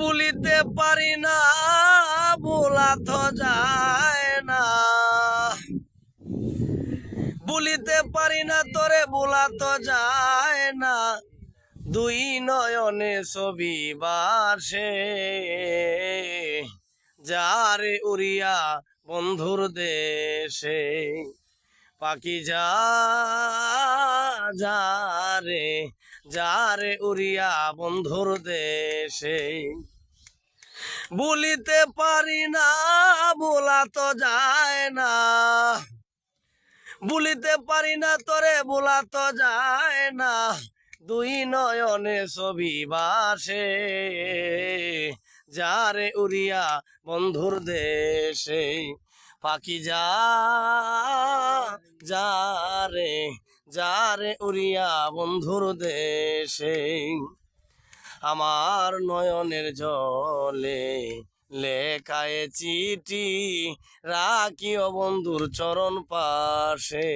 বলিতে পারি না, বলা তো যায় না। বলিতে পারি না তোরে, বলা তো যায় না। দুই নয়নে ছবি বাসে, যারে উড়িয়া বন্ধুর দেশে। পাখি যা যারে, যারে উড়িয়া বন্ধুর দেশে। বলিতে পারি না, বলা তো যায় না। বলিতে পারি না তোরে, বলা তো যায় না। দুই নয়নে ছবি বাসে, যারে উড়িয়া বন্ধুর দেশে। পাখি যা যারে, যারে উড়িয়া বন্ধুর দেশে। আমার নয়নের জলে লেখায় চিঠি, রাখিও বন্ধুর চরণ পাশে।